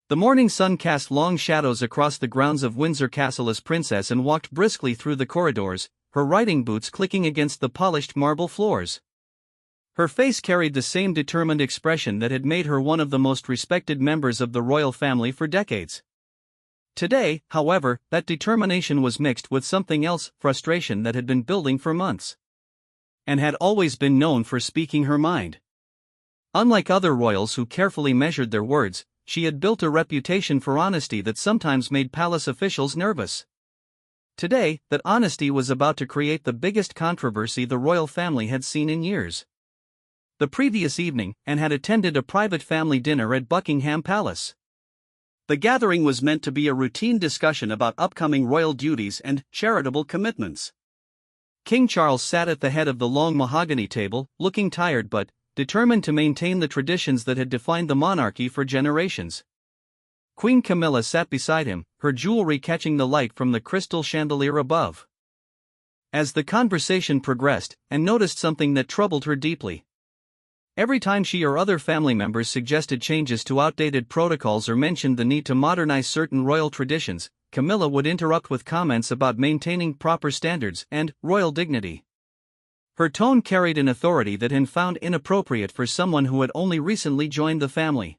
The morning sun cast long shadows across the grounds of Windsor Castle as Princess Anne walked briskly through the corridors, her riding boots clicking against the polished marble floors. Her face carried the same determined expression that had made her one of the most respected members of the royal family for decades. Today, however, that determination was mixed with something else, frustration that had been building for months. Anne had always been known for speaking her mind. Unlike other royals who carefully measured their words, she had built a reputation for honesty that sometimes made palace officials nervous. Today, that honesty was about to create the biggest controversy the royal family had seen in years. The previous evening, Anne had attended a private family dinner at Buckingham Palace. The gathering was meant to be a routine discussion about upcoming royal duties and charitable commitments. King Charles sat at the head of the long mahogany table, looking tired but determined to maintain the traditions that had defined the monarchy for generations. Queen Camilla sat beside him, her jewelry catching the light from the crystal chandelier above. As the conversation progressed, Anne noticed something that troubled her deeply. Every time she or other family members suggested changes to outdated protocols or mentioned the need to modernize certain royal traditions, Camilla would interrupt with comments about maintaining proper standards and royal dignity. Her tone carried an authority that Anne found inappropriate for someone who had only recently joined the family.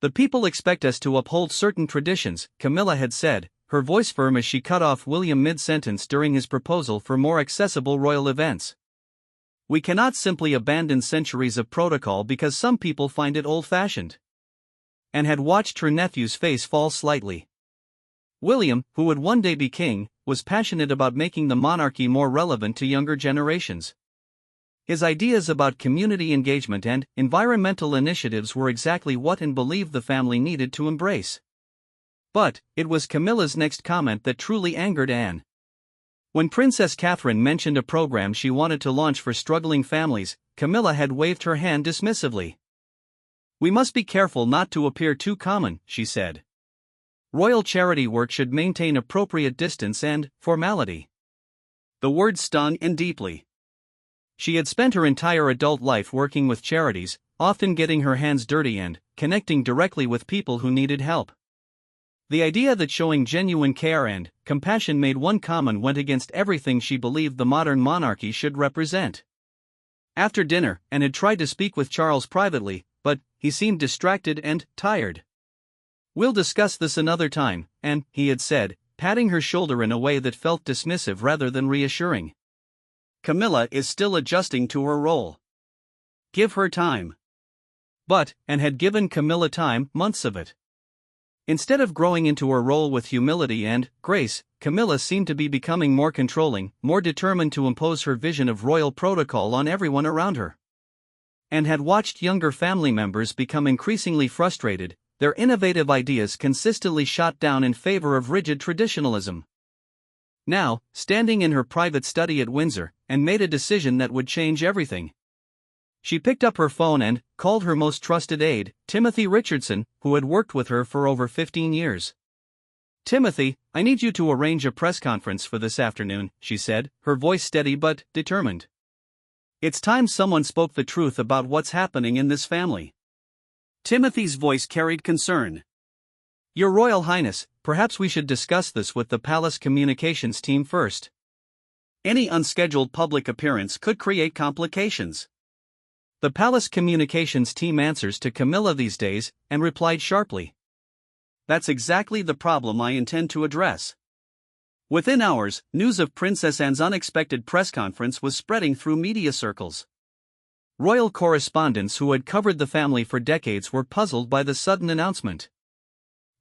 "The people expect us to uphold certain traditions," Camilla had said, her voice firm as she cut off William mid-sentence during his proposal for more accessible royal events. "We cannot simply abandon centuries of protocol because some people find it old-fashioned." Anne had watched her nephew's face fall slightly. William, who would one day be king, was passionate about making the monarchy more relevant to younger generations. His ideas about community engagement and environmental initiatives were exactly what Anne believed the family needed to embrace. But it was Camilla's next comment that truly angered Anne. When Princess Catherine mentioned a program she wanted to launch for struggling families, Camilla had waved her hand dismissively. "We must be careful not to appear too common," she said. "Royal charity work should maintain appropriate distance and formality." The word stung Anne deeply. She had spent her entire adult life working with charities, often getting her hands dirty and connecting directly with people who needed help. The idea that showing genuine care and compassion made one common went against everything she believed the modern monarchy should represent. After dinner, Anne had tried to speak with Charles privately, but he seemed distracted and tired. "We'll discuss this another time," Anne, he had said, patting her shoulder in a way that felt dismissive rather than reassuring. "Camilla is still adjusting to her role. Give her time." But Anne had given Camilla time, months of it. Instead of growing into her role with humility and grace, Camilla seemed to be becoming more controlling, more determined to impose her vision of royal protocol on everyone around her. Anne had watched younger family members become increasingly frustrated, their innovative ideas consistently shot down in favor of rigid traditionalism. Now, standing in her private study at Windsor, Anne made a decision that would change everything. She picked up her phone and called her most trusted aide, Timothy Richardson, who had worked with her for over 15 years. "Timothy, I need you to arrange a press conference for this afternoon," she said, her voice steady but determined. "It's time someone spoke the truth about what's happening in this family." Timothy's voice carried concern. "Your Royal Highness, perhaps we should discuss this with the palace communications team first. Any unscheduled public appearance could create complications." The palace communications team answers to Camilla these days, and replied sharply. "That's exactly the problem I intend to address." Within hours, news of Princess Anne's unexpected press conference was spreading through media circles. Royal correspondents who had covered the family for decades were puzzled by the sudden announcement.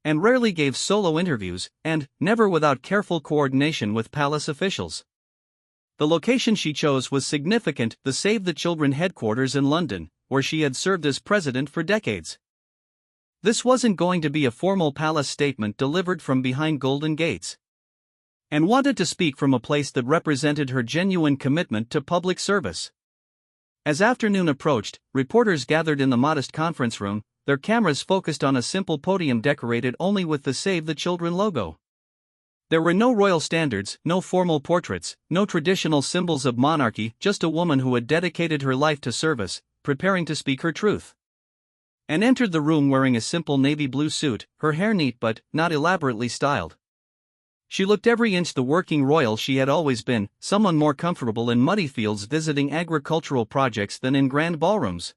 Anne rarely gave solo interviews, and never without careful coordination with palace officials. The location she chose was significant, the Save the Children headquarters in London, where she had served as president for decades. This wasn't going to be a formal palace statement delivered from behind golden gates. Anne wanted to speak from a place that represented her genuine commitment to public service. As afternoon approached, reporters gathered in the modest conference room, their cameras focused on a simple podium decorated only with the Save the Children logo. There were no royal standards, no formal portraits, no traditional symbols of monarchy, just a woman who had dedicated her life to service, preparing to speak her truth. and entered the room wearing a simple navy blue suit, her hair neat but not elaborately styled. She looked every inch the working royal she had always been, someone more comfortable in muddy fields visiting agricultural projects than in grand ballrooms.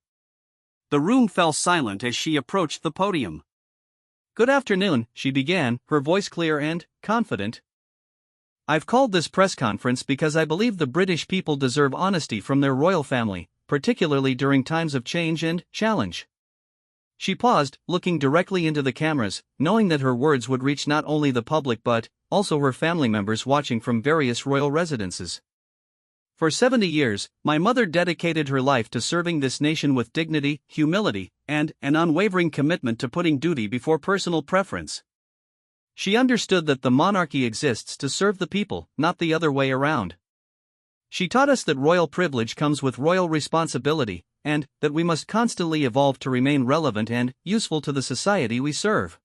The room fell silent as she approached the podium. "Good afternoon," she began, her voice clear and confident. "I've called this press conference because I believe the British people deserve honesty from their royal family, particularly during times of change and challenge." She paused, looking directly into the cameras, knowing that her words would reach not only the public but also her family members watching from various royal residences. "For 70 years, my mother dedicated her life to serving this nation with dignity, humility, and an unwavering commitment to putting duty before personal preference. She understood that the monarchy exists to serve the people, not the other way around. She taught us that royal privilege comes with royal responsibility, and that we must constantly evolve to remain relevant and useful to the society we serve."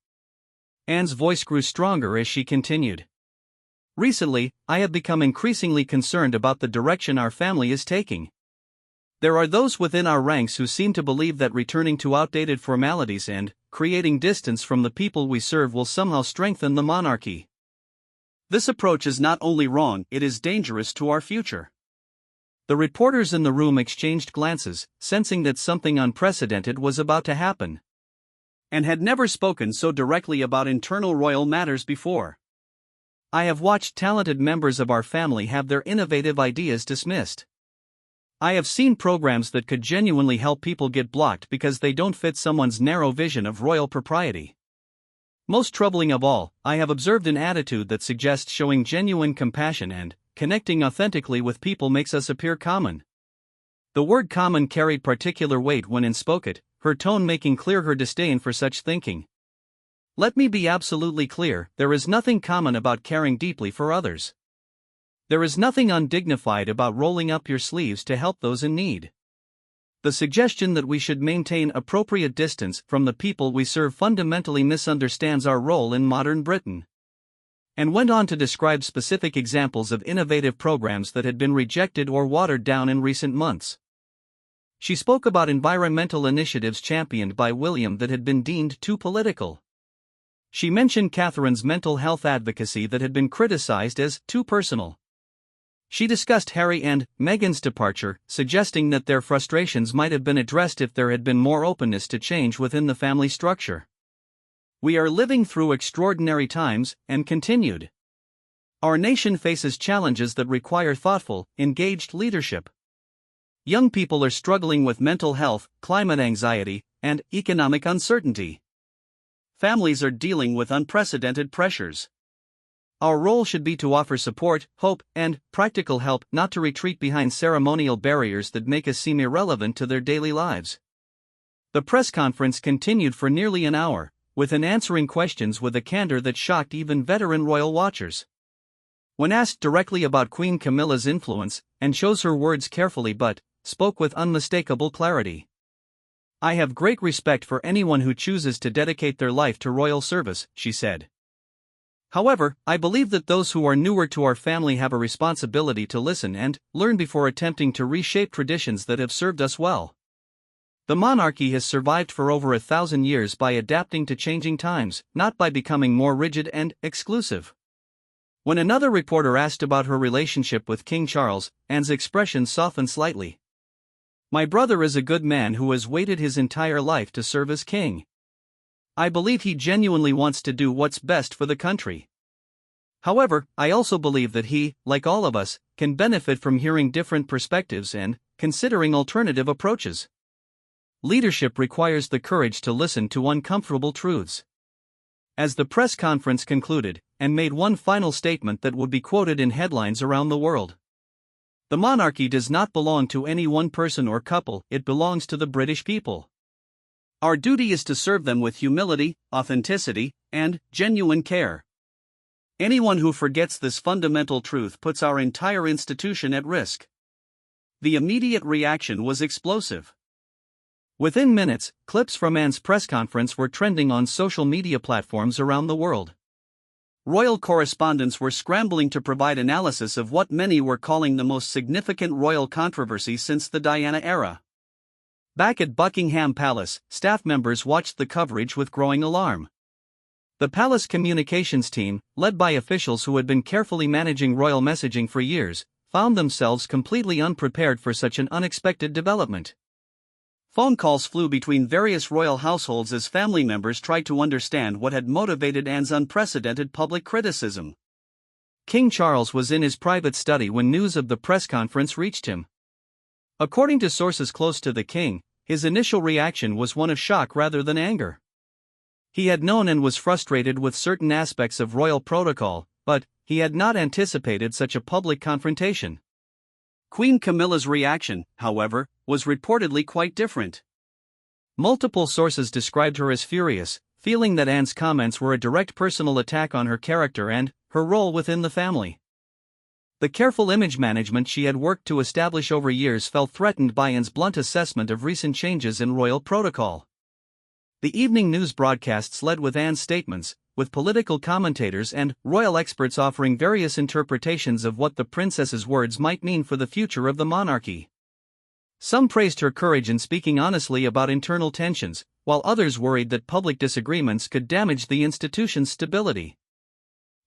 Anne's voice grew stronger as she continued. "Recently, I have become increasingly concerned about the direction our family is taking. There are those within our ranks who seem to believe that returning to outdated formalities and creating distance from the people we serve will somehow strengthen the monarchy. This approach is not only wrong, it is dangerous to our future." The reporters in the room exchanged glances, sensing that something unprecedented was about to happen. Anne had never spoken so directly about internal royal matters before. "I have watched talented members of our family have their innovative ideas dismissed. I have seen programs that could genuinely help people get blocked because they don't fit someone's narrow vision of royal propriety. Most troubling of all, I have observed an attitude that suggests showing genuine compassion and connecting authentically with people makes us appear common." The word common carried particular weight when Anne spoke it, her tone making clear her disdain for such thinking. "Let me be absolutely clear, there is nothing common about caring deeply for others. There is nothing undignified about rolling up your sleeves to help those in need. The suggestion that we should maintain appropriate distance from the people we serve fundamentally misunderstands our role in modern Britain." And went on to describe specific examples of innovative programs that had been rejected or watered down in recent months. She spoke about environmental initiatives championed by William that had been deemed too political. She mentioned Catherine's mental health advocacy that had been criticized as too personal. She discussed Harry and Meghan's departure, suggesting that their frustrations might have been addressed if there had been more openness to change within the family structure. "We are living through extraordinary times," and continued. "Our nation faces challenges that require thoughtful, engaged leadership. Young people are struggling with mental health, climate anxiety, and economic uncertainty. Families are dealing with unprecedented pressures. Our role should be to offer support, hope, and practical help, not to retreat behind ceremonial barriers that make us seem irrelevant to their daily lives." The press conference continued for nearly an hour, with Anne answering questions with a candor that shocked even veteran royal watchers. When asked directly about Queen Camilla's influence, Anne chose her words carefully but spoke with unmistakable clarity. "I have great respect for anyone who chooses to dedicate their life to royal service," she said. "However, I believe that those who are newer to our family have a responsibility to listen and learn before attempting to reshape traditions that have served us well. The monarchy has survived for over 1,000 years by adapting to changing times, not by becoming more rigid and exclusive." When another reporter asked about her relationship with King Charles, Anne's expression softened slightly. "My brother is a good man who has waited his entire life to serve as king. I believe he genuinely wants to do what's best for the country. However, I also believe that he, like all of us, can benefit from hearing different perspectives and considering alternative approaches. Leadership requires the courage to listen to uncomfortable truths." As the press conference concluded, Anne made one final statement that would be quoted in headlines around the world. "The monarchy does not belong to any one person or couple, it belongs to the British people. Our duty is to serve them with humility, authenticity, and genuine care. Anyone who forgets this fundamental truth puts our entire institution at risk." The immediate reaction was explosive. Within minutes, clips from Anne's press conference were trending on social media platforms around the world. Royal correspondents were scrambling to provide analysis of what many were calling the most significant royal controversy since the Diana era. Back at Buckingham Palace, staff members watched the coverage with growing alarm. The palace communications team, led by officials who had been carefully managing royal messaging for years, found themselves completely unprepared for such an unexpected development. Phone calls flew between various royal households as family members tried to understand what had motivated Anne's unprecedented public criticism. King Charles was in his private study when news of the press conference reached him. According to sources close to the king, his initial reaction was one of shock rather than anger. He had known and was frustrated with certain aspects of royal protocol, but he had not anticipated such a public confrontation. Queen Camilla's reaction, however, was reportedly quite different. Multiple sources described her as furious, feeling that Anne's comments were a direct personal attack on her character and her role within the family. The careful image management she had worked to establish over years felt threatened by Anne's blunt assessment of recent changes in royal protocol. The evening news broadcasts led with Anne's statements, with political commentators and royal experts offering various interpretations of what the princess's words might mean for the future of the monarchy. Some praised her courage in speaking honestly about internal tensions, while others worried that public disagreements could damage the institution's stability.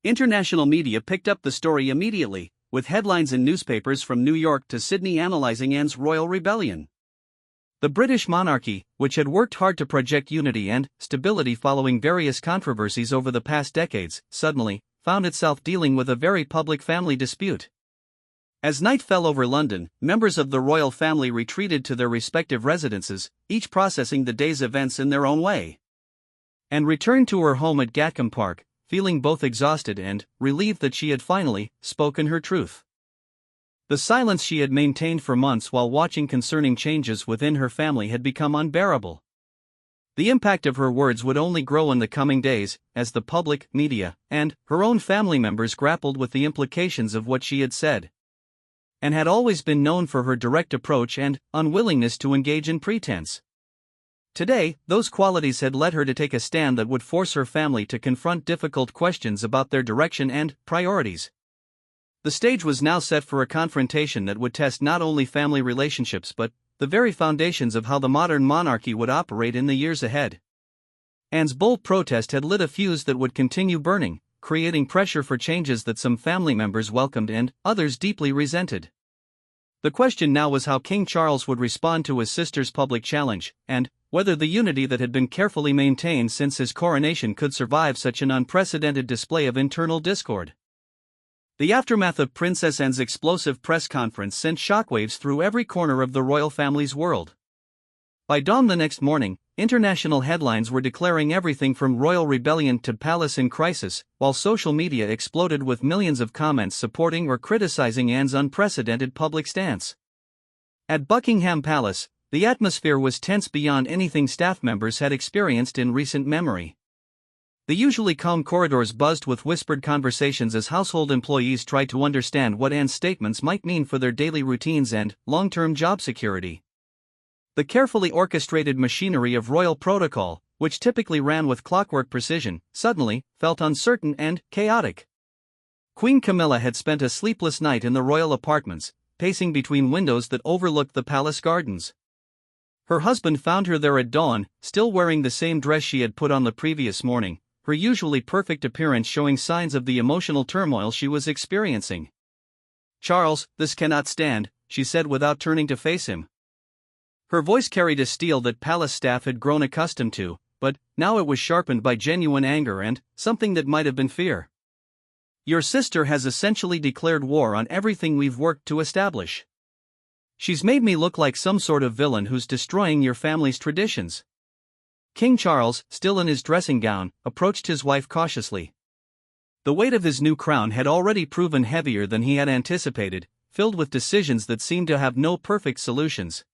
International media picked up the story immediately, with headlines in newspapers from New York to Sydney analyzing Anne's royal rebellion. The British monarchy, which had worked hard to project unity and stability following various controversies over the past decades, suddenly found itself dealing with a very public family dispute. As night fell over London, members of the royal family retreated to their respective residences, each processing the day's events in their own way. Anne returned to her home at Gatcombe Park, feeling both exhausted and relieved that she had finally spoken her truth. The silence she had maintained for months while watching concerning changes within her family had become unbearable. The impact of her words would only grow in the coming days, as the public, media, and her own family members grappled with the implications of what she had said. Anne had always been known for her direct approach and unwillingness to engage in pretense. Today, those qualities had led her to take a stand that would force her family to confront difficult questions about their direction and priorities. The stage was now set for a confrontation that would test not only family relationships but the very foundations of how the modern monarchy would operate in the years ahead. Anne's bold protest had lit a fuse that would continue burning, creating pressure for changes that some family members welcomed and others deeply resented. The question now was how King Charles would respond to his sister's public challenge, and whether the unity that had been carefully maintained since his coronation could survive such an unprecedented display of internal discord. The aftermath of Princess Anne's explosive press conference sent shockwaves through every corner of the royal family's world. By dawn the next morning, international headlines were declaring everything from royal rebellion to palace in crisis, while social media exploded with millions of comments supporting or criticizing Anne's unprecedented public stance. At Buckingham Palace, the atmosphere was tense beyond anything staff members had experienced in recent memory. The usually calm corridors buzzed with whispered conversations as household employees tried to understand what Anne's statements might mean for their daily routines and long-term job security. The carefully orchestrated machinery of royal protocol, which typically ran with clockwork precision, suddenly felt uncertain and chaotic. Queen Camilla had spent a sleepless night in the royal apartments, pacing between windows that overlooked the palace gardens. Her husband found her there at dawn, still wearing the same dress she had put on the previous morning, her usually perfect appearance showing signs of the emotional turmoil she was experiencing. "Charles, this cannot stand," she said without turning to face him. Her voice carried a steel that palace staff had grown accustomed to, but now it was sharpened by genuine anger and something that might have been fear. "Your sister has essentially declared war on everything we've worked to establish. She's made me look like some sort of villain who's destroying your family's traditions." King Charles, still in his dressing gown, approached his wife cautiously. The weight of his new crown had already proven heavier than he had anticipated, filled with decisions that seemed to have no perfect solutions.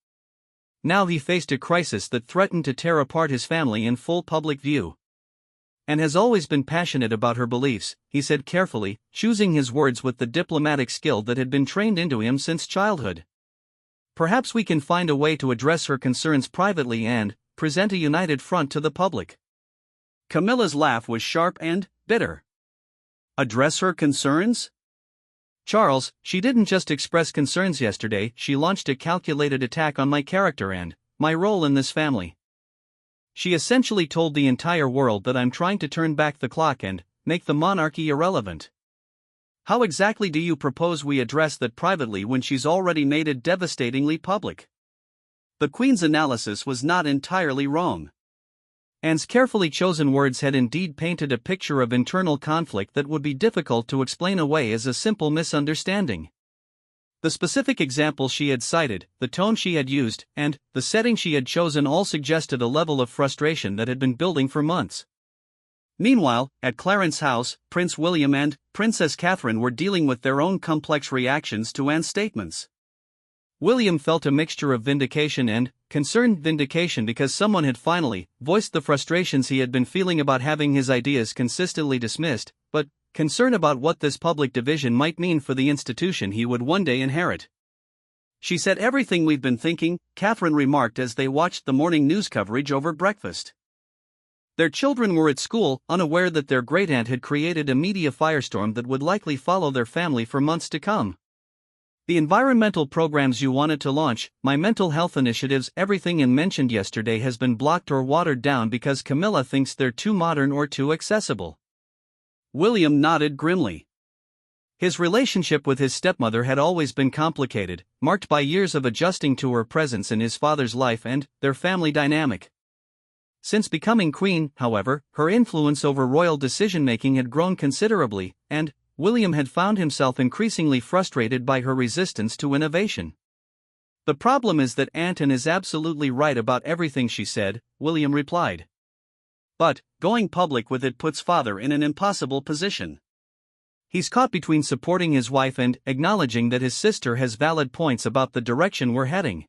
Now he faced a crisis that threatened to tear apart his family in full public view. "Anne has always been passionate about her beliefs," he said carefully, choosing his words with the diplomatic skill that had been trained into him since childhood. "Perhaps we can find a way to address her concerns privately and present a united front to the public." Camilla's laugh was sharp and bitter. "Address her concerns? Charles, she didn't just express concerns yesterday, she launched a calculated attack on my character and my role in this family. She essentially told the entire world that I'm trying to turn back the clock and make the monarchy irrelevant. How exactly do you propose we address that privately when she's already made it devastatingly public? The Queen's analysis was not entirely wrong. Anne's carefully chosen words had indeed painted a picture of internal conflict that would be difficult to explain away as a simple misunderstanding. The specific examples she had cited, the tone she had used, and the setting she had chosen all suggested a level of frustration that had been building for months. Meanwhile, at Clarence's house, Prince William and Princess Catherine were dealing with their own complex reactions to Anne's statements. William felt a mixture of vindication and concerned. Vindication because someone had finally voiced the frustrations he had been feeling about having his ideas consistently dismissed, but concern about what this public division might mean for the institution he would one day inherit. She said everything we've been thinking, Catherine remarked as they watched the morning news coverage over breakfast. Their children were at school, unaware that their great-aunt had created a media firestorm that would likely follow their family for months to come. The environmental programs you wanted to launch, my mental health initiatives, everything Anne mentioned yesterday has been blocked or watered down because Camilla thinks they're too modern or too accessible. William nodded grimly. His relationship with his stepmother had always been complicated, marked by years of adjusting to her presence in his father's life and their family dynamic. Since becoming queen, however, her influence over royal decision-making had grown considerably, and William had found himself increasingly frustrated by her resistance to innovation. The problem is that Aunt Anne is absolutely right about everything she said, William replied. But going public with it puts father in an impossible position. He's caught between supporting his wife and acknowledging that his sister has valid points about the direction we're heading.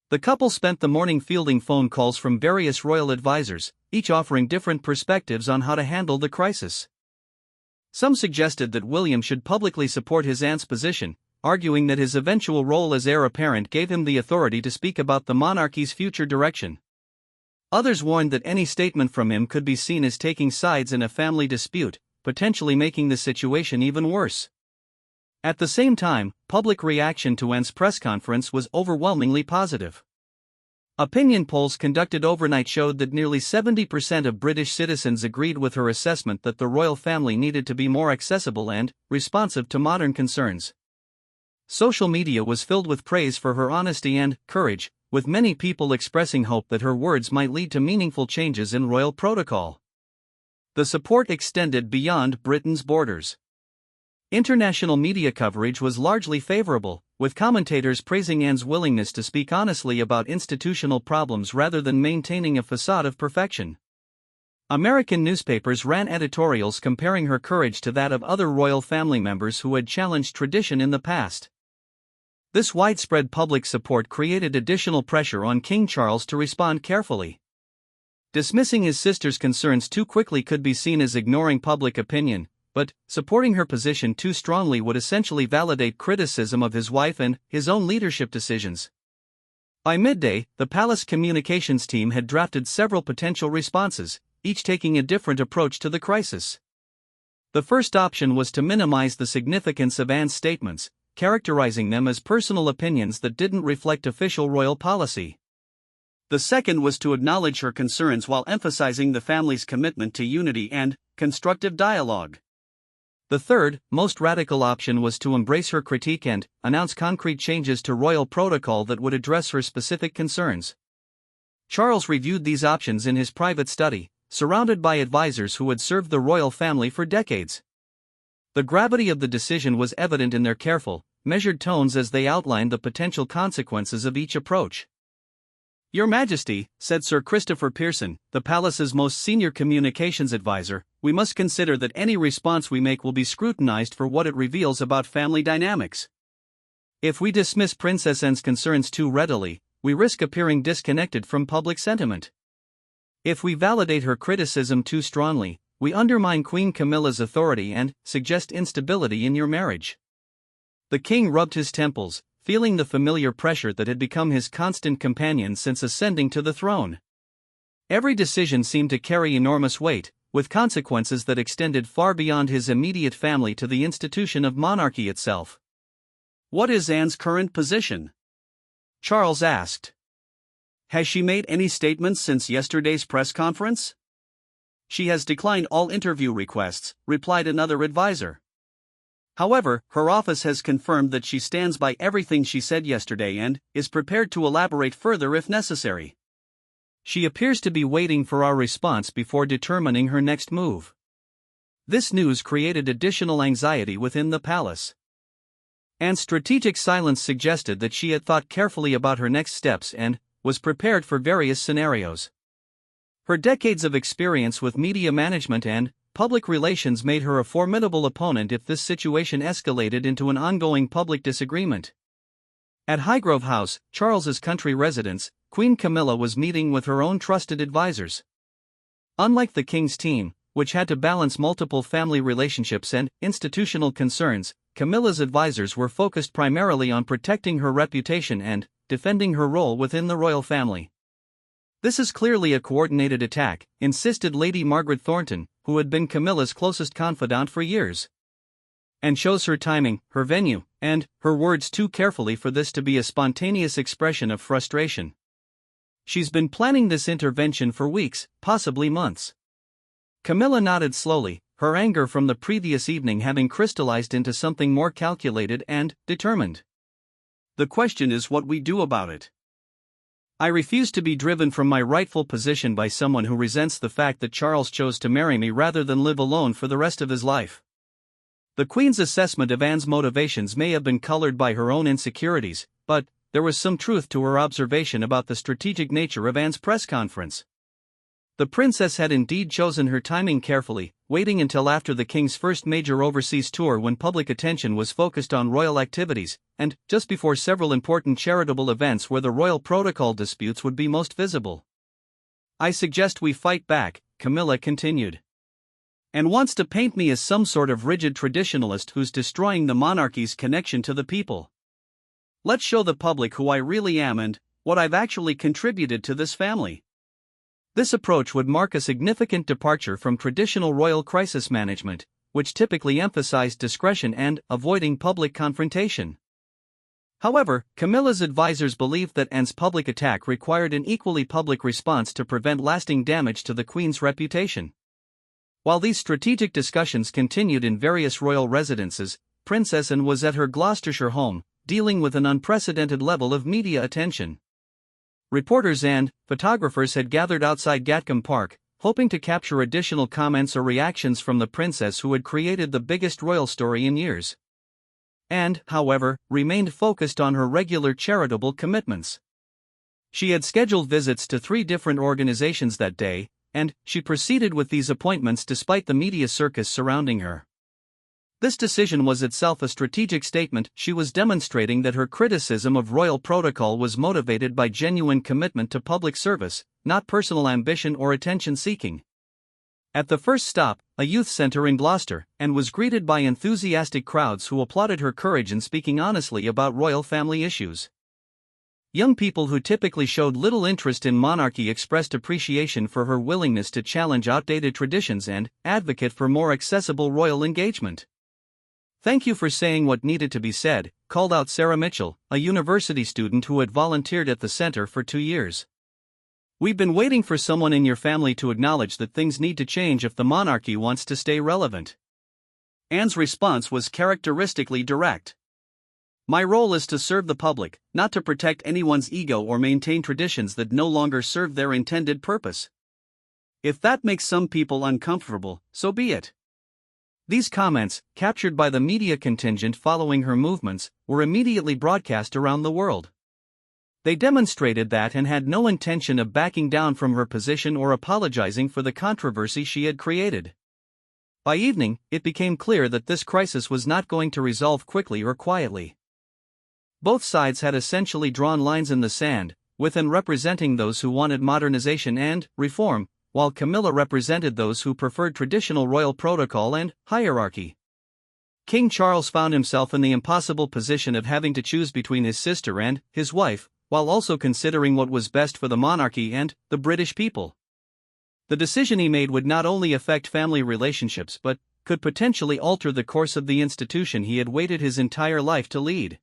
The couple spent the morning fielding phone calls from various royal advisors, each offering different perspectives on how to handle the crisis. Some suggested that William should publicly support his aunt's position, arguing that his eventual role as heir apparent gave him the authority to speak about the monarchy's future direction. Others warned that any statement from him could be seen as taking sides in a family dispute, potentially making the situation even worse. At the same time, public reaction to Anne's press conference was overwhelmingly positive. Opinion polls conducted overnight showed that nearly 70% of British citizens agreed with her assessment that the royal family needed to be more accessible and responsive to modern concerns. Social media was filled with praise for her honesty and courage, with many people expressing hope that her words might lead to meaningful changes in royal protocol. The support extended beyond Britain's borders. International media coverage was largely favorable, with commentators praising Anne's willingness to speak honestly about institutional problems rather than maintaining a facade of perfection. American newspapers ran editorials comparing her courage to that of other royal family members who had challenged tradition in the past. This widespread public support created additional pressure on King Charles to respond carefully. Dismissing his sister's concerns too quickly could be seen as ignoring public opinion, but supporting her position too strongly would essentially validate criticism of his wife and his own leadership decisions. By midday, the palace communications team had drafted several potential responses, each taking a different approach to the crisis. The first option was to minimize the significance of Anne's statements, characterizing them as personal opinions that didn't reflect official royal policy. The second was to acknowledge her concerns while emphasizing the family's commitment to unity and constructive dialogue. The third, most radical option was to embrace her critique and announce concrete changes to royal protocol that would address her specific concerns. Charles reviewed these options in his private study, surrounded by advisors who had served the royal family for decades. The gravity of the decision was evident in their careful, measured tones as they outlined the potential consequences of each approach. "Your Majesty," said Sir Christopher Pearson, the palace's most senior communications advisor, "we must consider that any response we make will be scrutinized for what it reveals about family dynamics. If we dismiss Princess Anne's concerns too readily, we risk appearing disconnected from public sentiment. If we validate her criticism too strongly, we undermine Queen Camilla's authority and suggest instability in your marriage." The king rubbed his temples, feeling the familiar pressure that had become his constant companion since ascending to the throne. Every decision seemed to carry enormous weight, with consequences that extended far beyond his immediate family to the institution of monarchy itself. "What is Anne's current position?" Charles asked. Has she made any statements since yesterday's press conference? She has declined all interview requests, replied another advisor. However, her office has confirmed that she stands by everything she said yesterday and is prepared to elaborate further if necessary. She appears to be waiting for our response before determining her next move. This news created additional anxiety within the palace. Anne's strategic silence suggested that she had thought carefully about her next steps and was prepared for various scenarios. Her decades of experience with media management and public relations made her a formidable opponent if this situation escalated into an ongoing public disagreement. At Highgrove House, Charles's country residence, Queen Camilla was meeting with her own trusted advisors. Unlike the king's team, which had to balance multiple family relationships and institutional concerns, Camilla's advisors were focused primarily on protecting her reputation and defending her role within the royal family. "This is clearly a coordinated attack," insisted Lady Margaret Thornton, who had been Camilla's closest confidant for years. "And chose her timing, her venue, and her words too carefully for this to be a spontaneous expression of frustration. She's been planning this intervention for weeks, possibly months." Camilla nodded slowly, her anger from the previous evening having crystallized into something more calculated and determined. "The question is what we do about it. I refuse to be driven from my rightful position by someone who resents the fact that Charles chose to marry me rather than live alone for the rest of his life." The Queen's assessment of Anne's motivations may have been colored by her own insecurities, but there was some truth to her observation about the strategic nature of Anne's press conference. The princess had indeed chosen her timing carefully, waiting until after the king's first major overseas tour when public attention was focused on royal activities, and just before several important charitable events where the royal protocol disputes would be most visible. "I suggest we fight back," Camilla continued. "And wants to paint me as some sort of rigid traditionalist who's destroying the monarchy's connection to the people. Let's show the public who I really am and what I've actually contributed to this family." This approach would mark a significant departure from traditional royal crisis management, which typically emphasized discretion and avoiding public confrontation. However, Camilla's advisors believed that Anne's public attack required an equally public response to prevent lasting damage to the Queen's reputation. While these strategic discussions continued in various royal residences, Princess Anne was at her Gloucestershire home, dealing with an unprecedented level of media attention. Reporters and photographers had gathered outside Gatcombe Park, hoping to capture additional comments or reactions from the princess who had created the biggest royal story in years. Anne, however, remained focused on her regular charitable commitments. She had scheduled visits to 3 different organizations that day, and she proceeded with these appointments despite the media circus surrounding her. This decision was itself a strategic statement. She was demonstrating that her criticism of royal protocol was motivated by genuine commitment to public service, not personal ambition or attention-seeking. At the first stop, a youth center in Gloucester, Anne was greeted by enthusiastic crowds who applauded her courage in speaking honestly about royal family issues. Young people who typically showed little interest in monarchy expressed appreciation for her willingness to challenge outdated traditions and advocate for more accessible royal engagement. "Thank you for saying what needed to be said," called out Sarah Mitchell, a university student who had volunteered at the center for 2 years. "We've been waiting for someone in your family to acknowledge that things need to change if the monarchy wants to stay relevant." Anne's response was characteristically direct. "My role is to serve the public, not to protect anyone's ego or maintain traditions that no longer serve their intended purpose. If that makes some people uncomfortable, so be it." These comments, captured by the media contingent following her movements, were immediately broadcast around the world. They demonstrated that Anne had no intention of backing down from her position or apologizing for the controversy she had created. By evening, it became clear that this crisis was not going to resolve quickly or quietly. Both sides had essentially drawn lines in the sand, with Anne representing those who wanted modernization and reform, while Camilla represented those who preferred traditional royal protocol and hierarchy. King Charles found himself in the impossible position of having to choose between his sister and his wife, while also considering what was best for the monarchy and the British people. The decision he made would not only affect family relationships but could potentially alter the course of the institution he had waited his entire life to lead.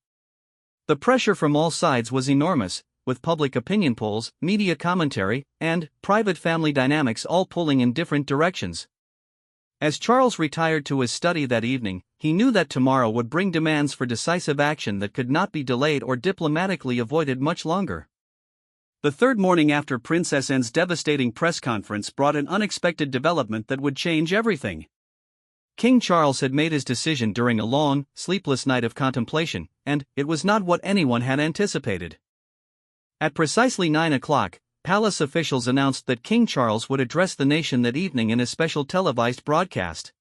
The pressure from all sides was enormous, with public opinion polls, media commentary, and private family dynamics all pulling in different directions. As Charles retired to his study that evening, he knew that tomorrow would bring demands for decisive action that could not be delayed or diplomatically avoided much longer. The third morning after Princess Anne's devastating press conference brought an unexpected development that would change everything. King Charles had made his decision during a long, sleepless night of contemplation, and it was not what anyone had anticipated. At precisely 9 o'clock, palace officials announced that King Charles would address the nation that evening in a special televised broadcast.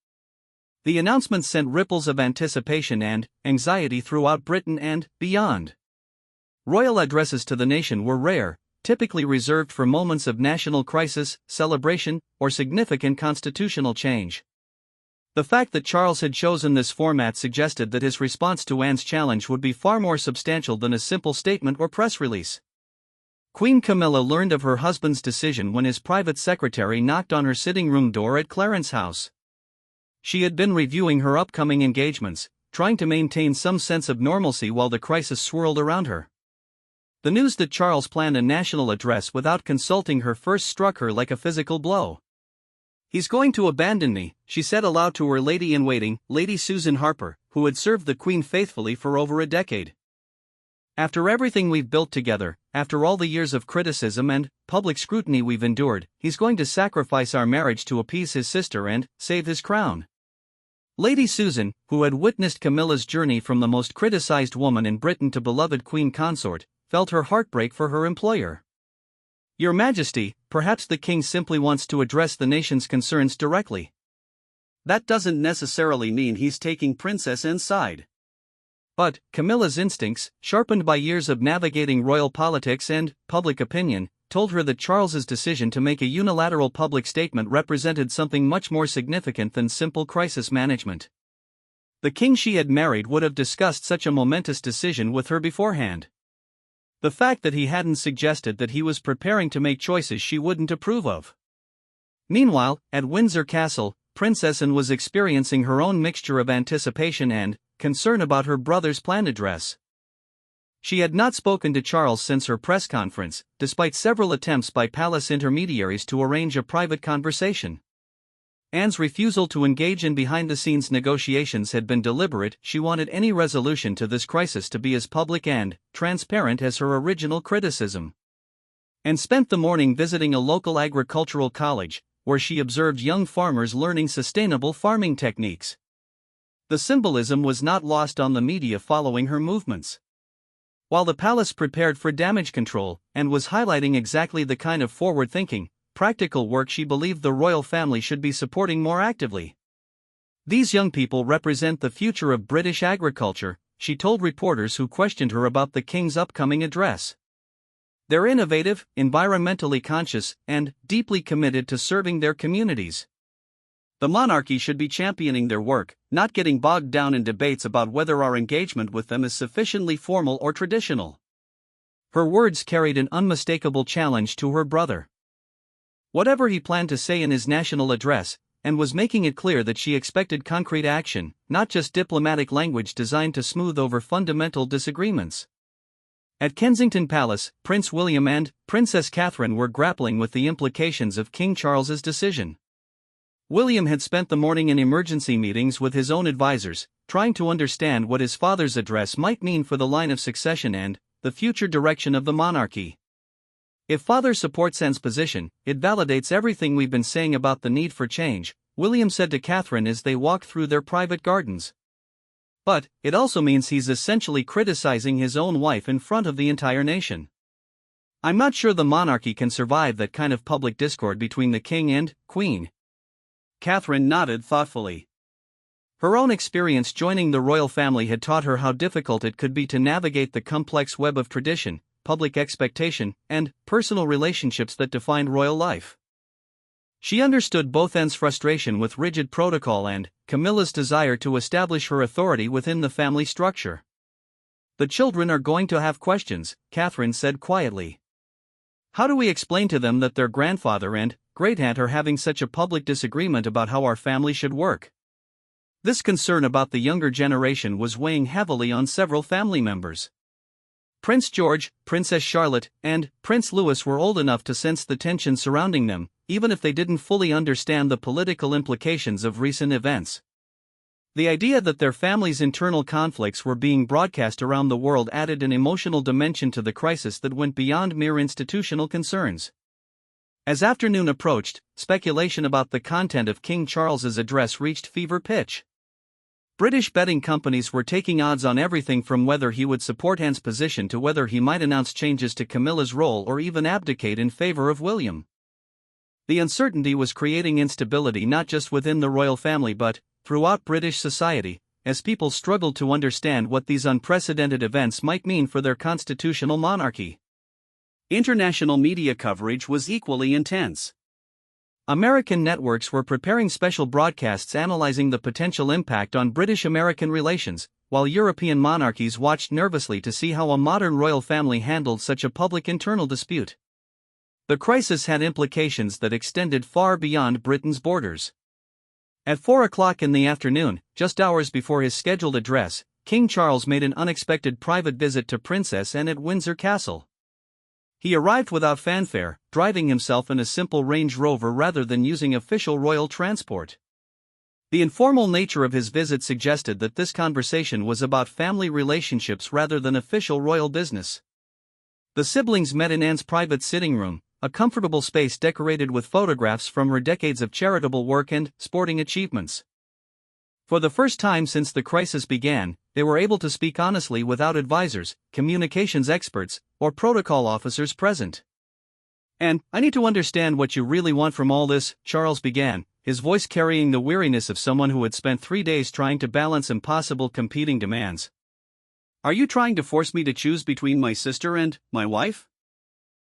The announcement sent ripples of anticipation and anxiety throughout Britain and beyond. Royal addresses to the nation were rare, typically reserved for moments of national crisis, celebration, or significant constitutional change. The fact that Charles had chosen this format suggested that his response to Anne's challenge would be far more substantial than a simple statement or press release. Queen Camilla learned of her husband's decision when his private secretary knocked on her sitting room door at Clarence House. She had been reviewing her upcoming engagements, trying to maintain some sense of normalcy while the crisis swirled around her. The news that Charles planned a national address without consulting her first struck her like a physical blow. "He's going to abandon me," she said aloud to her lady-in-waiting, Lady Susan Harper, who had served the Queen faithfully for over a decade. "After everything we've built together, after all the years of criticism and public scrutiny we've endured, he's going to sacrifice our marriage to appease his sister and save his crown." Lady Susan, who had witnessed Camilla's journey from the most criticized woman in Britain to beloved Queen consort, felt her heart break for her employer. "Your Majesty, perhaps the King simply wants to address the nation's concerns directly. That doesn't necessarily mean he's taking Princess Anne's side." But Camilla's instincts, sharpened by years of navigating royal politics and public opinion, told her that Charles's decision to make a unilateral public statement represented something much more significant than simple crisis management. The king she had married would have discussed such a momentous decision with her beforehand. The fact that he hadn't suggested that he was preparing to make choices she wouldn't approve of. Meanwhile, at Windsor Castle, Princess Anne was experiencing her own mixture of anticipation and concern about her brother's planned address. She had not spoken to Charles since her press conference, despite several attempts by palace intermediaries to arrange a private conversation. Anne's refusal to engage in behind-the-scenes negotiations had been deliberate. She wanted any resolution to this crisis to be as public and transparent as her original criticism. Anne spent the morning visiting a local agricultural college, where she observed young farmers learning sustainable farming techniques. The symbolism was not lost on the media following her movements. While the palace prepared for damage control, and was highlighting exactly the kind of forward-thinking, practical work she believed the royal family should be supporting more actively. "These young people represent the future of British agriculture," she told reporters who questioned her about the king's upcoming address. "They're innovative, environmentally conscious, and deeply committed to serving their communities. The monarchy should be championing their work, not getting bogged down in debates about whether our engagement with them is sufficiently formal or traditional." Her words carried an unmistakable challenge to her brother. Whatever he planned to say in his national address, Anne was making it clear that she expected concrete action, not just diplomatic language designed to smooth over fundamental disagreements. At Kensington Palace, Prince William and Princess Catherine were grappling with the implications of King Charles's decision. William had spent the morning in emergency meetings with his own advisors, trying to understand what his father's address might mean for the line of succession and the future direction of the monarchy. "If father supports Anne's position, it validates everything we've been saying about the need for change," William said to Catherine as they walked through their private gardens. "But it also means he's essentially criticizing his own wife in front of the entire nation. I'm not sure the monarchy can survive that kind of public discord between the king and queen." Catherine nodded thoughtfully. Her own experience joining the royal family had taught her how difficult it could be to navigate the complex web of tradition, public expectation, and personal relationships that defined royal life. She understood both Anne's frustration with rigid protocol and Camilla's desire to establish her authority within the family structure. "The children are going to have questions," Catherine said quietly. "How do we explain to them that their grandfather and great-aunt are having such a public disagreement about how our family should work?" This concern about the younger generation was weighing heavily on several family members. Prince George, Princess Charlotte, and Prince Louis were old enough to sense the tension surrounding them, even if they didn't fully understand the political implications of recent events. The idea that their family's internal conflicts were being broadcast around the world added an emotional dimension to the crisis that went beyond mere institutional concerns. As afternoon approached, speculation about the content of King Charles's address reached fever pitch. British betting companies were taking odds on everything from whether he would support Anne's position to whether he might announce changes to Camilla's role or even abdicate in favor of William. The uncertainty was creating instability not just within the royal family but throughout British society, as people struggled to understand what these unprecedented events might mean for their constitutional monarchy. International media coverage was equally intense. American networks were preparing special broadcasts analyzing the potential impact on British-American relations, while European monarchies watched nervously to see how a modern royal family handled such a public internal dispute. The crisis had implications that extended far beyond Britain's borders. At 4 o'clock in the afternoon, just hours before his scheduled address, King Charles made an unexpected private visit to Princess Anne at Windsor Castle. He arrived without fanfare, driving himself in a simple Range Rover rather than using official royal transport. The informal nature of his visit suggested that this conversation was about family relationships rather than official royal business. The siblings met in Anne's private sitting room, a comfortable space decorated with photographs from her decades of charitable work and sporting achievements. For the first time since the crisis began, they were able to speak honestly without advisors, communications experts, or protocol officers present. "And I need to understand what you really want from all this," Charles began, his voice carrying the weariness of someone who had spent 3 days trying to balance impossible competing demands. "Are you trying to force me to choose between my sister and my wife?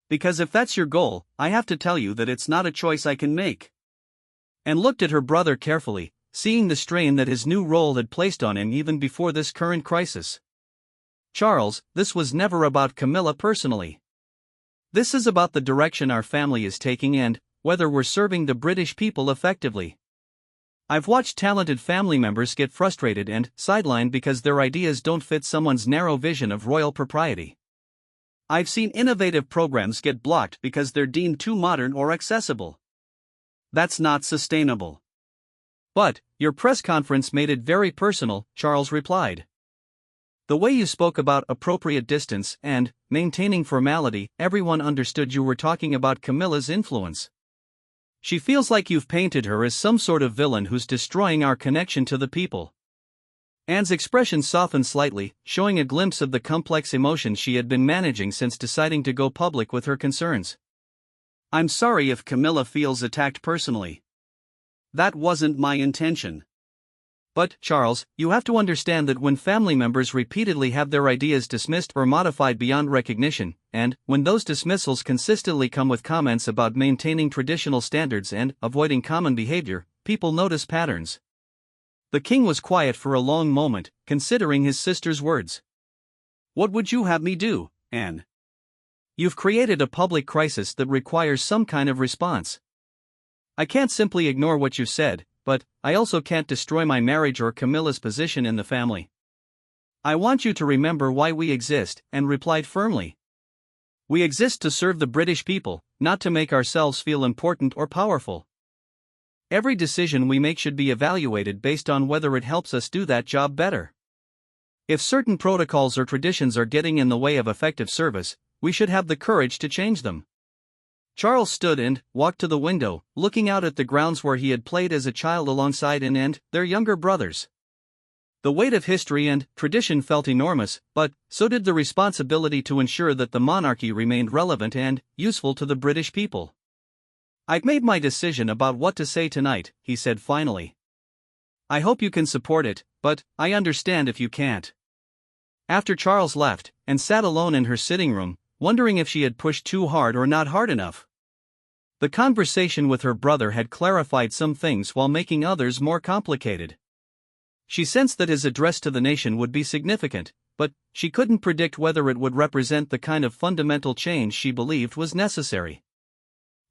Because if that's your goal, I have to tell you that it's not a choice I can make." Anne looked at her brother carefully, seeing the strain that his new role had placed on him even before this current crisis. "Charles, this was never about Camilla personally. This is about the direction our family is taking and whether we're serving the British people effectively. I've watched talented family members get frustrated and sidelined because their ideas don't fit someone's narrow vision of royal propriety. I've seen innovative programs get blocked because they're deemed too modern or accessible. That's not sustainable." "But your press conference made it very personal," Charles replied. "The way you spoke about appropriate distance and maintaining formality, everyone understood you were talking about Camilla's influence. She feels like you've painted her as some sort of villain who's destroying our connection to the people." Anne's expression softened slightly, showing a glimpse of the complex emotions she had been managing since deciding to go public with her concerns. "I'm sorry if Camilla feels attacked personally. That wasn't my intention. But, Charles, you have to understand that when family members repeatedly have their ideas dismissed or modified beyond recognition, and when those dismissals consistently come with comments about maintaining traditional standards and avoiding common behavior, people notice patterns." The king was quiet for a long moment, considering his sister's words. "What would you have me do, Anne? You've created a public crisis that requires some kind of response. I can't simply ignore what you said, but I also can't destroy my marriage or Camilla's position in the family. I want you to remember why we exist," Anne replied firmly. "We exist to serve the British people, not to make ourselves feel important or powerful. Every decision we make should be evaluated based on whether it helps us do that job better. If certain protocols or traditions are getting in the way of effective service, we should have the courage to change them." Charles stood and walked to the window, looking out at the grounds where he had played as a child alongside Anne and their younger brothers. The weight of history and tradition felt enormous, but so did the responsibility to ensure that the monarchy remained relevant and useful to the British people. "I've made my decision about what to say tonight," he said finally. "I hope you can support it, but I understand if you can't." After Charles left, Anne sat alone in her sitting room, wondering if she had pushed too hard or not hard enough. The conversation with her brother had clarified some things while making others more complicated. She sensed that his address to the nation would be significant, but she couldn't predict whether it would represent the kind of fundamental change she believed was necessary.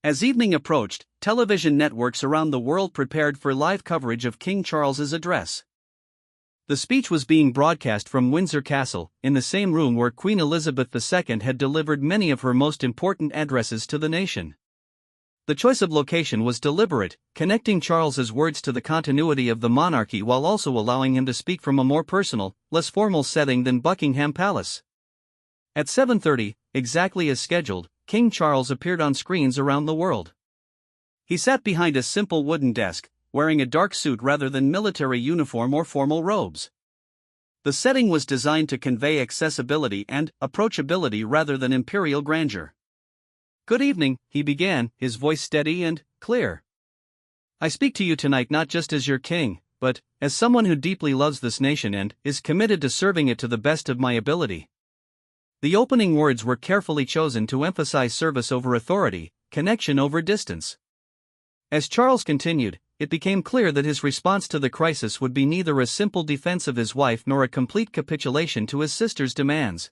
As evening approached, television networks around the world prepared for live coverage of King Charles's address. The speech was being broadcast from Windsor Castle, in the same room where Queen Elizabeth II had delivered many of her most important addresses to the nation. The choice of location was deliberate, connecting Charles's words to the continuity of the monarchy while also allowing him to speak from a more personal, less formal setting than Buckingham Palace. At 7:30, exactly as scheduled, King Charles appeared on screens around the world. He sat behind a simple wooden desk, wearing a dark suit rather than military uniform or formal robes. The setting was designed to convey accessibility and approachability rather than imperial grandeur. "Good evening," he began, his voice steady and clear. "I speak to you tonight not just as your king, but as someone who deeply loves this nation and is committed to serving it to the best of my ability." The opening words were carefully chosen to emphasize service over authority, connection over distance. As Charles continued, it became clear that his response to the crisis would be neither a simple defense of his wife nor a complete capitulation to his sister's demands.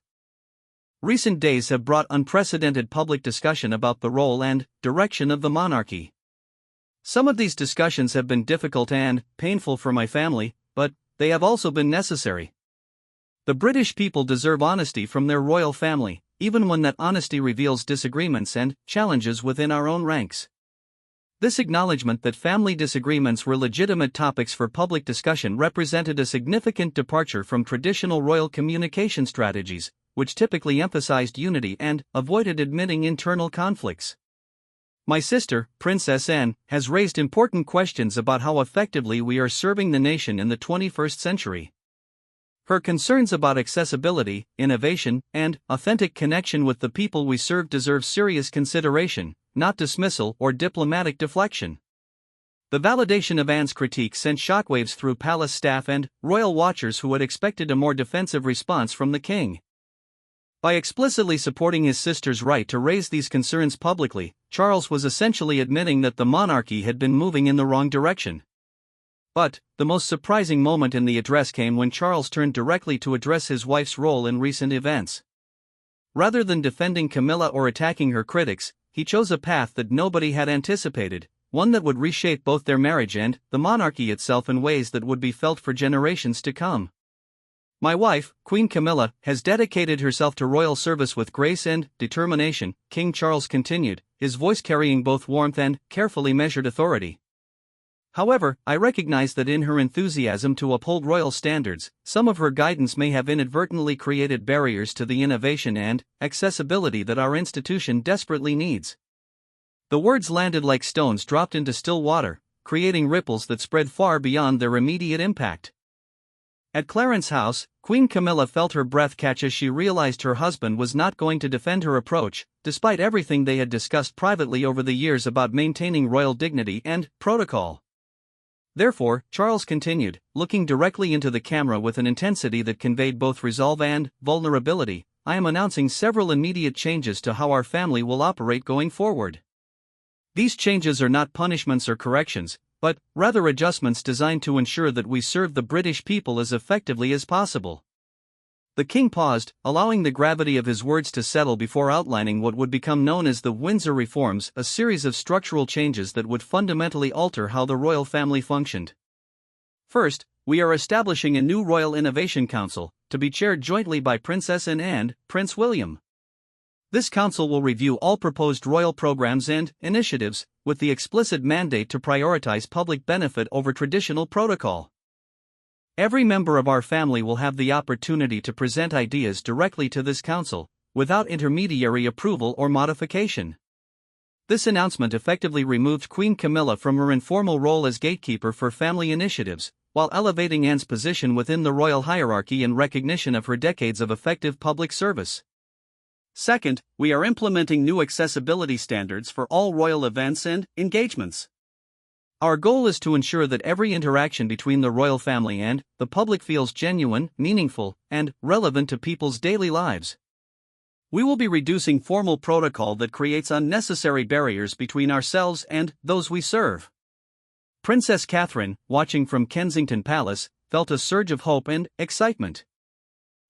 Recent days have brought unprecedented public discussion about the role and direction of the monarchy. Some of these discussions have been difficult and painful for my family, but they have also been necessary. The British people deserve honesty from their royal family, even when that honesty reveals disagreements and challenges within our own ranks. This acknowledgement that family disagreements were legitimate topics for public discussion represented a significant departure from traditional royal communication strategies, which typically emphasized unity and avoided admitting internal conflicts. My sister, Princess Anne, has raised important questions about how effectively we are serving the nation in the 21st century. Her concerns about accessibility, innovation, and authentic connection with the people we serve deserve serious consideration, not dismissal or diplomatic deflection. The validation of Anne's critique sent shockwaves through palace staff and royal watchers who had expected a more defensive response from the king. By explicitly supporting his sister's right to raise these concerns publicly, Charles was essentially admitting that the monarchy had been moving in the wrong direction. But the most surprising moment in the address came when Charles turned directly to address his wife's role in recent events. Rather than defending Camilla or attacking her critics, he chose a path that nobody had anticipated, one that would reshape both their marriage and the monarchy itself in ways that would be felt for generations to come. "My wife, Queen Camilla, has dedicated herself to royal service with grace and determination," King Charles continued, his voice carrying both warmth and carefully measured authority. "However, I recognize that in her enthusiasm to uphold royal standards, some of her guidance may have inadvertently created barriers to the innovation and accessibility that our institution desperately needs." The words landed like stones dropped into still water, creating ripples that spread far beyond their immediate impact. At Clarence House, Queen Camilla felt her breath catch as she realized her husband was not going to defend her approach, despite everything they had discussed privately over the years about maintaining royal dignity and protocol. Therefore, Charles continued, looking directly into the camera with an intensity that conveyed both resolve and vulnerability, "I am announcing several immediate changes to how our family will operate going forward. These changes are not punishments or corrections, but rather adjustments designed to ensure that we serve the British people as effectively as possible." The king paused, allowing the gravity of his words to settle before outlining what would become known as the Windsor Reforms, a series of structural changes that would fundamentally alter how the royal family functioned. "First, we are establishing a new Royal Innovation Council, to be chaired jointly by Princess Anne and Prince William. This council will review all proposed royal programs and initiatives, with the explicit mandate to prioritize public benefit over traditional protocol. Every member of our family will have the opportunity to present ideas directly to this council, without intermediary approval or modification." This announcement effectively removed Queen Camilla from her informal role as gatekeeper for family initiatives, while elevating Anne's position within the royal hierarchy in recognition of her decades of effective public service. "Second, we are implementing new accessibility standards for all royal events and engagements. Our goal is to ensure that every interaction between the royal family and the public feels genuine, meaningful, and relevant to people's daily lives. We will be reducing formal protocol that creates unnecessary barriers between ourselves and those we serve." Princess Catherine, watching from Kensington Palace, felt a surge of hope and excitement.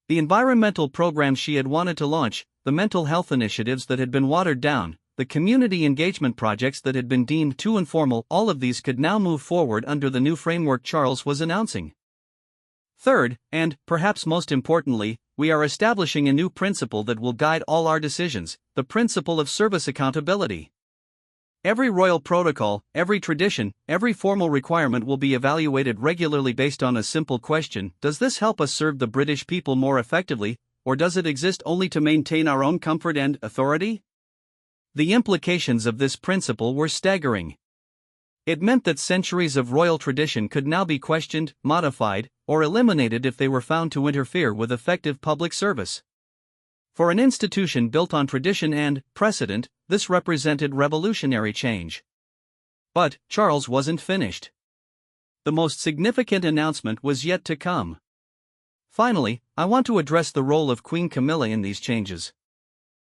The environmental programs she had wanted to launch, the mental health initiatives that had been watered down, the community engagement projects that had been deemed too informal, all of these could now move forward under the new framework Charles was announcing. Third, and perhaps most importantly, we are establishing a new principle that will guide all our decisions, the principle of service accountability. Every royal protocol, every tradition, every formal requirement will be evaluated regularly based on a simple question: does this help us serve the British people more effectively, or does it exist only to maintain our own comfort and authority? The implications of this principle were staggering. It meant that centuries of royal tradition could now be questioned, modified, or eliminated if they were found to interfere with effective public service. For an institution built on tradition and precedent, this represented revolutionary change. But Charles wasn't finished. The most significant announcement was yet to come. Finally, I want to address the role of Queen Camilla in these changes.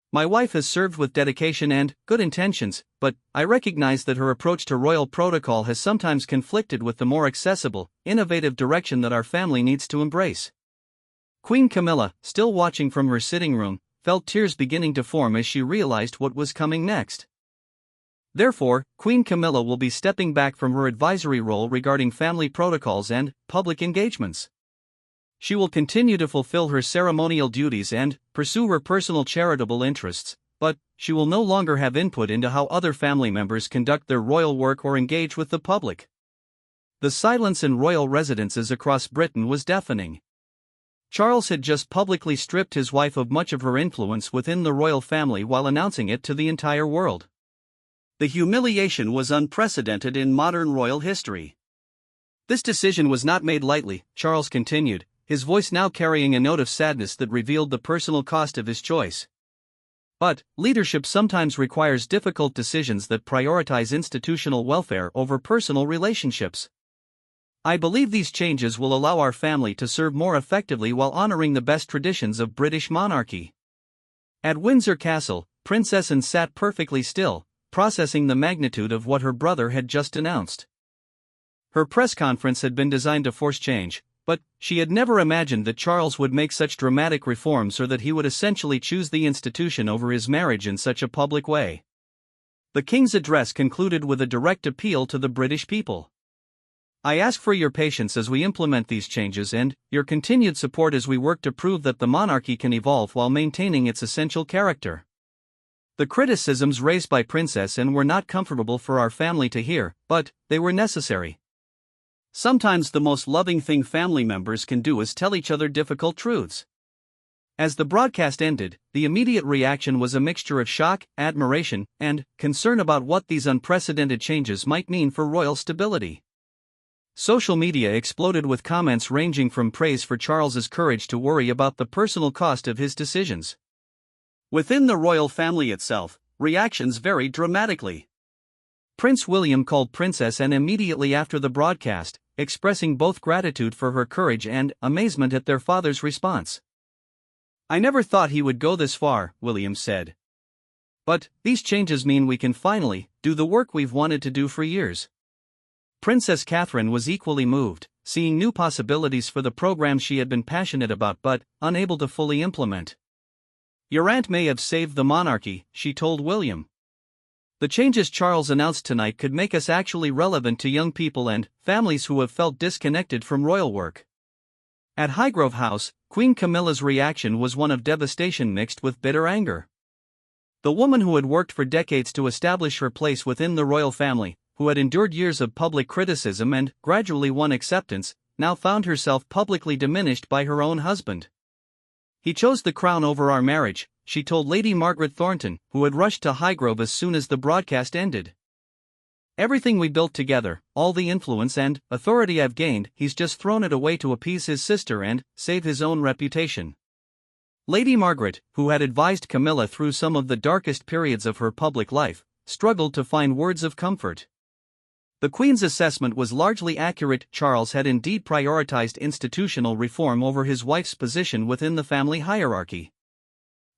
My wife has served with dedication and good intentions, but I recognize that her approach to royal protocol has sometimes conflicted with the more accessible, innovative direction that our family needs to embrace. Queen Camilla, still watching from her sitting room, felt tears beginning to form as she realized what was coming next. Therefore, Queen Camilla will be stepping back from her advisory role regarding family protocols and public engagements. She will continue to fulfill her ceremonial duties and pursue her personal charitable interests, but she will no longer have input into how other family members conduct their royal work or engage with the public. The silence in royal residences across Britain was deafening. Charles had just publicly stripped his wife of much of her influence within the royal family while announcing it to the entire world. The humiliation was unprecedented in modern royal history. This decision was not made lightly, Charles continued, his voice now carrying a note of sadness that revealed the personal cost of his choice. But leadership sometimes requires difficult decisions that prioritize institutional welfare over personal relationships. I believe these changes will allow our family to serve more effectively while honoring the best traditions of British monarchy. At Windsor Castle, Princess Anne sat perfectly still, processing the magnitude of what her brother had just announced. Her press conference had been designed to force change, but she had never imagined that Charles would make such dramatic reforms or that he would essentially choose the institution over his marriage in such a public way. The King's address concluded with a direct appeal to the British people. I ask for your patience as we implement these changes and your continued support as we work to prove that the monarchy can evolve while maintaining its essential character. The criticisms raised by Princess Anne were not comfortable for our family to hear, but they were necessary. Sometimes the most loving thing family members can do is tell each other difficult truths. As the broadcast ended, the immediate reaction was a mixture of shock, admiration, and concern about what these unprecedented changes might mean for royal stability. Social media exploded with comments ranging from praise for Charles's courage to worry about the personal cost of his decisions. Within the royal family itself, reactions varied dramatically. Prince William called Princess Anne immediately after the broadcast, expressing both gratitude for her courage and amazement at their father's response. "I never thought he would go this far," William said. "But these changes mean we can finally do the work we've wanted to do for years." Princess Catherine was equally moved, seeing new possibilities for the program she had been passionate about but unable to fully implement. "Your aunt may have saved the monarchy," she told William. "The changes Charles announced tonight could make us actually relevant to young people and families who have felt disconnected from royal work." At Highgrove House, Queen Camilla's reaction was one of devastation mixed with bitter anger. The woman who had worked for decades to establish her place within the royal family, who had endured years of public criticism and gradually won acceptance, now found herself publicly diminished by her own husband. "He chose the crown over our marriage," she told Lady Margaret Thornton, who had rushed to Highgrove as soon as the broadcast ended. "Everything we built together, all the influence and authority I've gained, he's just thrown it away to appease his sister and save his own reputation." Lady Margaret, who had advised Camilla through some of the darkest periods of her public life, struggled to find words of comfort. The Queen's assessment was largely accurate. Charles had indeed prioritized institutional reform over his wife's position within the family hierarchy.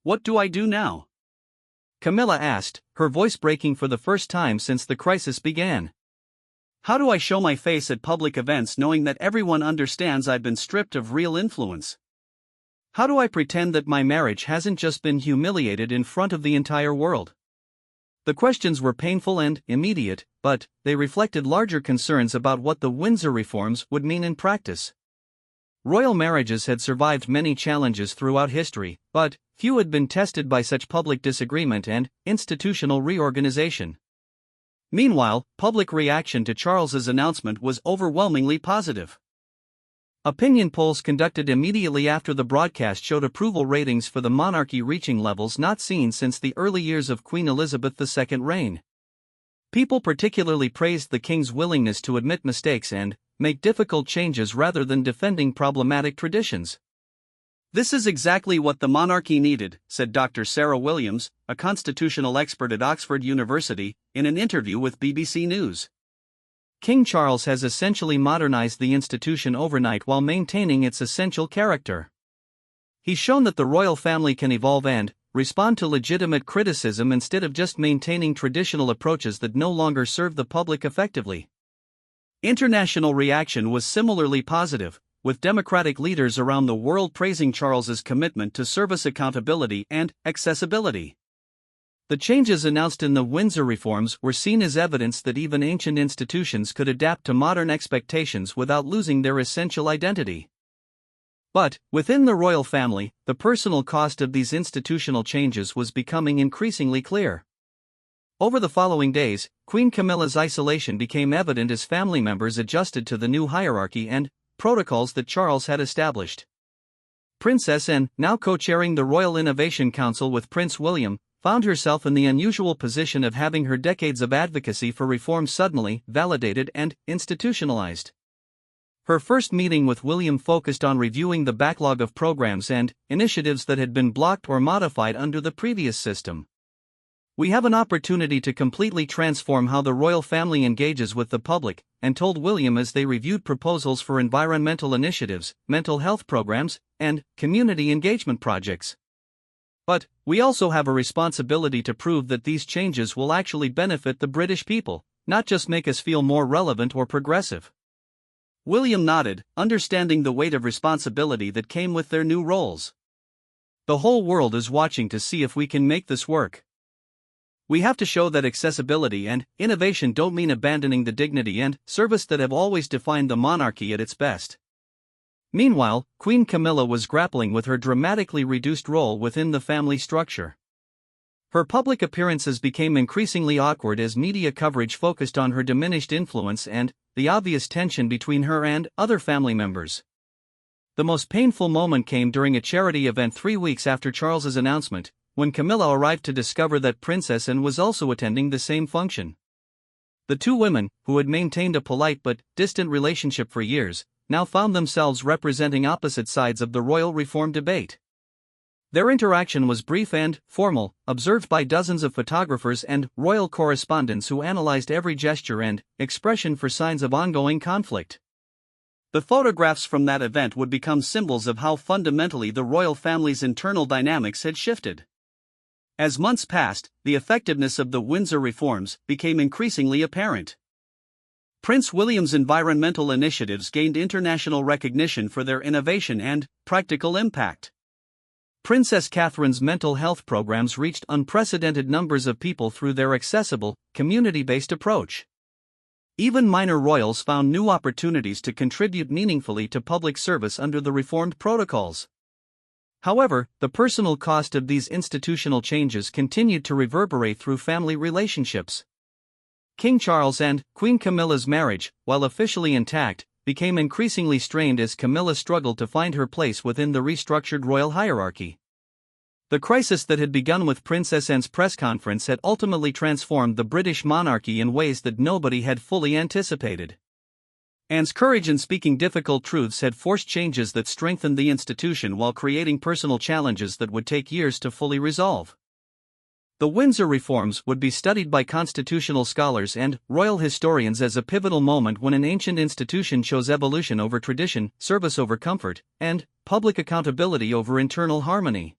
"What do I do now?" Camilla asked, her voice breaking for the first time since the crisis began. "How do I show my face at public events knowing that everyone understands I've been stripped of real influence? How do I pretend that my marriage hasn't just been humiliated in front of the entire world?" The questions were painful and immediate, but they reflected larger concerns about what the Windsor reforms would mean in practice. Royal marriages had survived many challenges throughout history, but few had been tested by such public disagreement and institutional reorganization. Meanwhile, public reaction to Charles's announcement was overwhelmingly positive. Opinion polls conducted immediately after the broadcast showed approval ratings for the monarchy reaching levels not seen since the early years of Queen Elizabeth II's reign. People particularly praised the king's willingness to admit mistakes and make difficult changes rather than defending problematic traditions. "This is exactly what the monarchy needed," said Dr. Sarah Williams, a constitutional expert at Oxford University, in an interview with BBC News. King Charles has essentially modernized the institution overnight while maintaining its essential character. He's shown that the royal family can evolve and respond to legitimate criticism instead of just maintaining traditional approaches that no longer serve the public effectively. International reaction was similarly positive, with democratic leaders around the world praising Charles's commitment to service accountability and accessibility. The changes announced in the Windsor reforms were seen as evidence that even ancient institutions could adapt to modern expectations without losing their essential identity. But, within the royal family, the personal cost of these institutional changes was becoming increasingly clear. Over the following days, Queen Camilla's isolation became evident as family members adjusted to the new hierarchy and protocols that Charles had established. Princess Anne, now co-chairing the Royal Innovation Council with Prince William, found herself in the unusual position of having her decades of advocacy for reform suddenly validated and institutionalized. Her first meeting with William focused on reviewing the backlog of programs and initiatives that had been blocked or modified under the previous system. "We have an opportunity to completely transform how the royal family engages with the public," and told William as they reviewed proposals for environmental initiatives, mental health programs, and community engagement projects. "But we also have a responsibility to prove that these changes will actually benefit the British people, not just make us feel more relevant or progressive." William nodded, understanding the weight of responsibility that came with their new roles. "The whole world is watching to see if we can make this work. We have to show that accessibility and innovation don't mean abandoning the dignity and service that have always defined the monarchy at its best." Meanwhile, Queen Camilla was grappling with her dramatically reduced role within the family structure. Her public appearances became increasingly awkward as media coverage focused on her diminished influence and the obvious tension between her and other family members. The most painful moment came during a charity event 3 weeks after Charles's announcement, when Camilla arrived to discover that Princess Anne was also attending the same function. The two women, who had maintained a polite but distant relationship for years, now found themselves representing opposite sides of the royal reform debate. Their interaction was brief and formal, observed by dozens of photographers and royal correspondents who analyzed every gesture and expression for signs of ongoing conflict. The photographs from that event would become symbols of how fundamentally the royal family's internal dynamics had shifted. As months passed, the effectiveness of the Windsor reforms became increasingly apparent. Prince William's environmental initiatives gained international recognition for their innovation and practical impact. Princess Catherine's mental health programs reached unprecedented numbers of people through their accessible, community-based approach. Even minor royals found new opportunities to contribute meaningfully to public service under the reformed protocols. However, the personal cost of these institutional changes continued to reverberate through family relationships. King Charles and Queen Camilla's marriage, while officially intact, became increasingly strained as Camilla struggled to find her place within the restructured royal hierarchy. The crisis that had begun with Princess Anne's press conference had ultimately transformed the British monarchy in ways that nobody had fully anticipated. Anne's courage in speaking difficult truths had forced changes that strengthened the institution while creating personal challenges that would take years to fully resolve. The Windsor reforms would be studied by constitutional scholars and royal historians as a pivotal moment when an ancient institution chose evolution over tradition, service over comfort, and public accountability over internal harmony.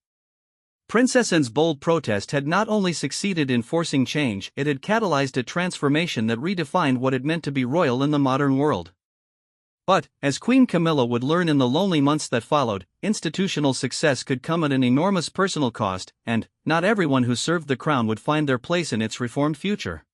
Princess Anne's bold protest had not only succeeded in forcing change, it had catalyzed a transformation that redefined what it meant to be royal in the modern world. But, as Queen Camilla would learn in the lonely months that followed, institutional success could come at an enormous personal cost, and not everyone who served the crown would find their place in its reformed future.